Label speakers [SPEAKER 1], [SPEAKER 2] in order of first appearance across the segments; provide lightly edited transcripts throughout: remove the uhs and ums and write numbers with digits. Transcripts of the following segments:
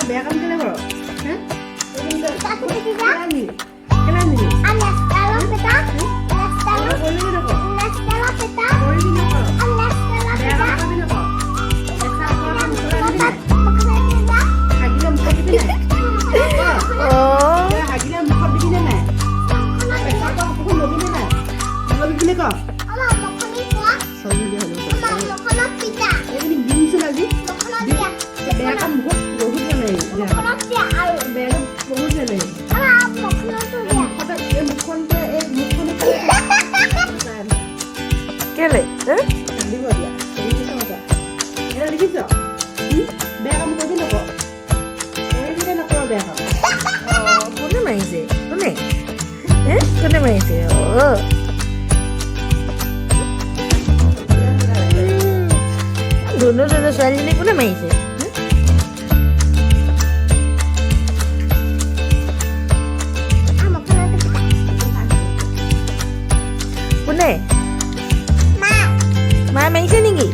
[SPEAKER 1] বেয়া কাম কেলে কৰ হা কেলানি কেলানি Kele, eh? Lihat dia. Ini sama tak? Ini lagi tak? Biar kamu kau bila kok? Ini dia nak kau biar kamu. Oh, kau ni main sih, kau ni? Kau ni main sih. Oh. Dulu soal ini kau ni main sih. Mai main sini ngi?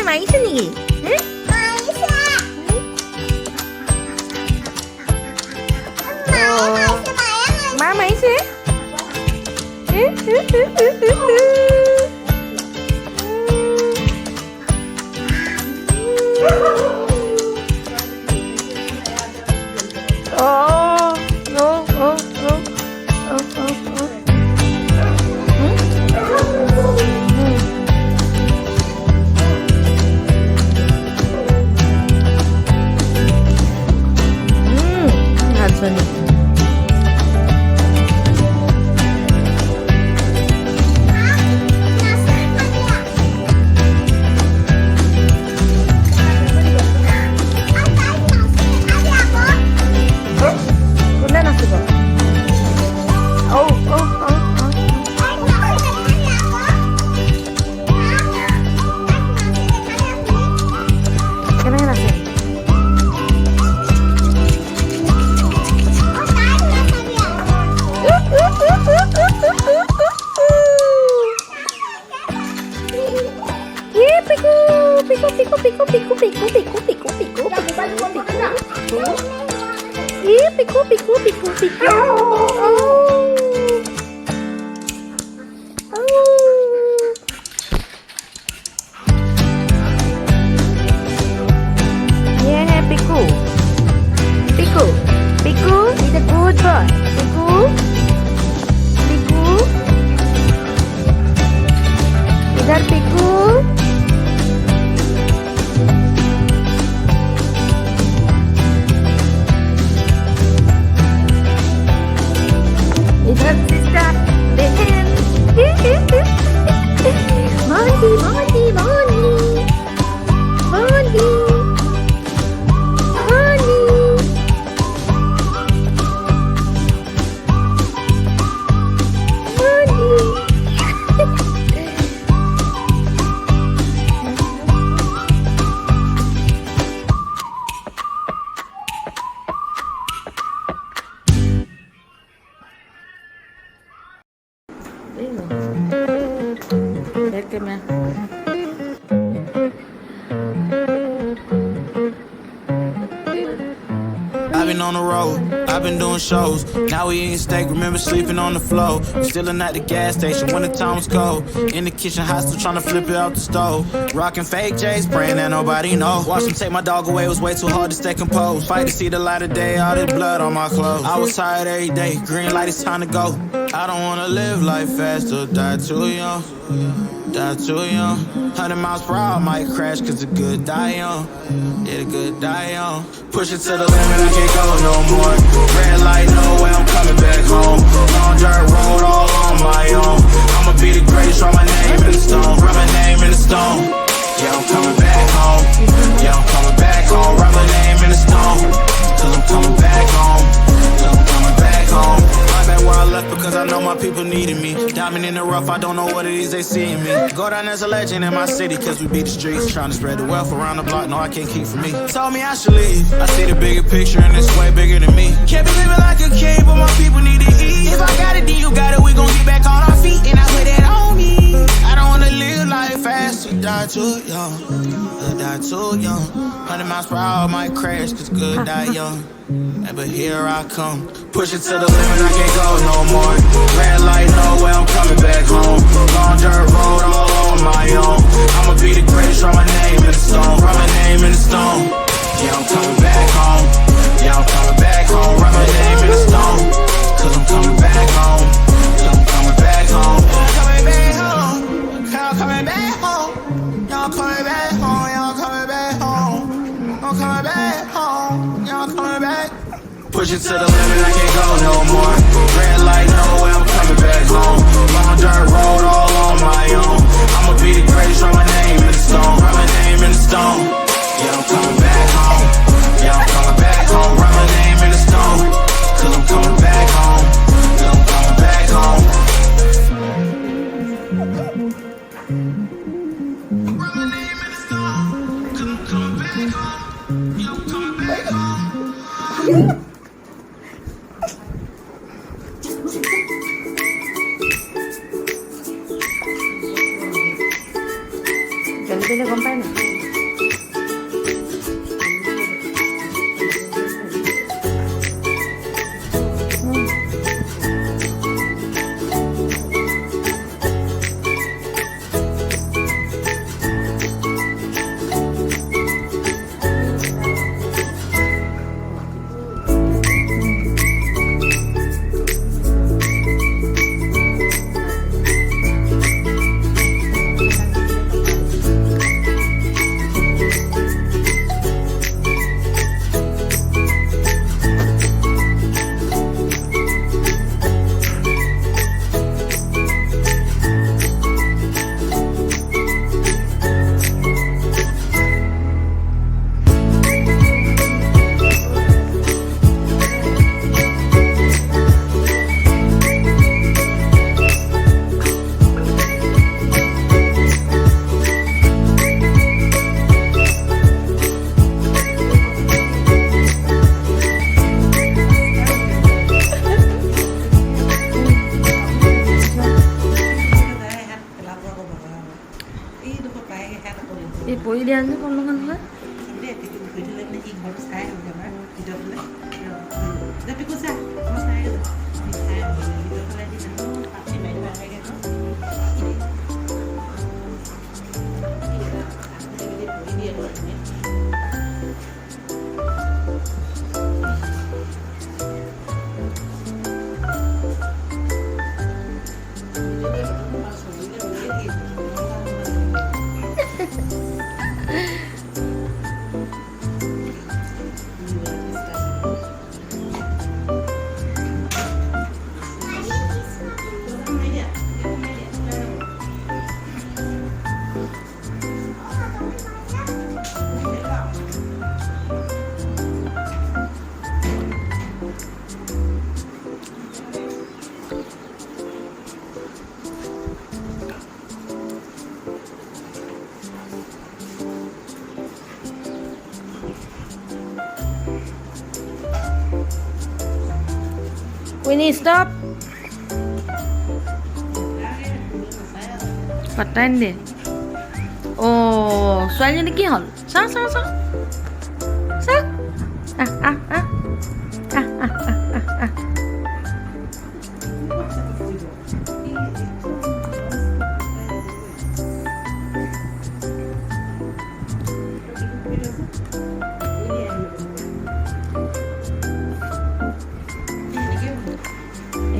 [SPEAKER 1] Mai sini. Mai mai sih. Piku. Yeah, Piku. Piku. Piku is a good boy. Piku. Piku. Is that Piku? Is that sister? Behen. Mondi, Mondi, Mondi. Mondi. Mondi.
[SPEAKER 2] I've been on the road, I've been doing shows. Now we eating steak, remember sleeping on the floor. Stealing at the gas station when the time was cold. In the kitchen hot, still trying to flip it out the stove. Rocking fake J's, praying that nobody know. Watch them take my dog away, it was way too hard to stay composed. Fight to see the light of day, all this blood on my clothes. I was tired every day, green light, it's time to go. I don't wanna live life fast or die too young. Die too young. 100 miles per hour, might crash cause the good die young. Yeah, the good die young. Push it to the limit, I can't go no more. Red light, no way, I'm coming back home. Long dirt road, all on my own. I'ma be the greatest, write my name in the stone. Write my name in the stone. Yeah, I'm coming back home. Yeah, I'm coming back home. Write my name in the stone. Cause I'm coming back home. Cause I'm coming back home. I'm back where I left because I know my people needed me. Diamond in the rough, I don't know what it is they see in me. Go down as a legend in my city cause we beat the streets. Trying to spread the wealth around the block, no I can't keep from me. Told me I should leave. I see the bigger picture and it's way bigger than me. Can't be living like a king, but my people need to eat. If I got it, then you got it, we gon' get back on our feet. And I put that on me. I don't wanna live life fast, to die too young. Die too young. 100 miles per hour, might crash cause good die young. But here I come. Push it to the limit, I can't go no more. Red light, no way, I'm coming back home. Long dirt road, all on my own. I'ma be the greatest, write my name in the stone. Write my name in the stone. Yeah, I'm coming back home. Yeah, I'm coming back home. Write my name in the stone. Cause I'm coming back home. Cause I'm coming back home. I'm coming back home. I'm coming back home. Y'all coming back home. Y'all coming back home. I'm coming back home. Y'all coming back. Push it to the limit, I can't go no more. Red light, no way, I'm coming back home. Long dirt road, all on my own. I'ma be the greatest, write my name in the stone. Write my name in the stone. Yeah, I'm coming back home. Yeah, I'm coming back home. Write my name in the stone. Cause I'm coming back home. Cause I'm coming back home. Write my name in the stone. Cause I'm coming back home. Yeah, I'm coming back home.
[SPEAKER 1] Ganito na kumpay na. Poi đi ăn chứ con không ăn hết. Queenie, stop. Patahin deh. Oh, soalnya ini kihol. Sa.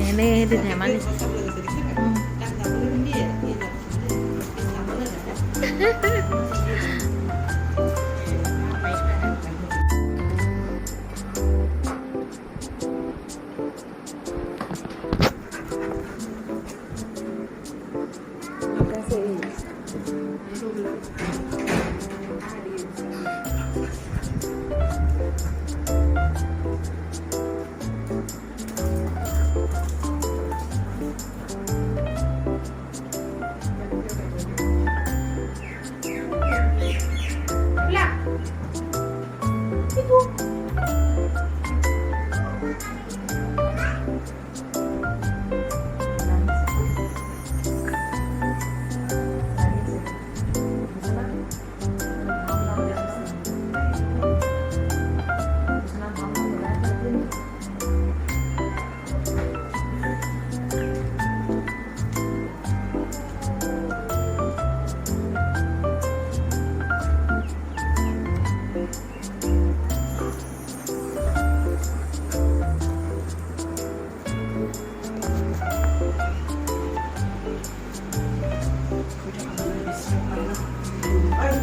[SPEAKER 1] Ini di mana? Piku. Ay,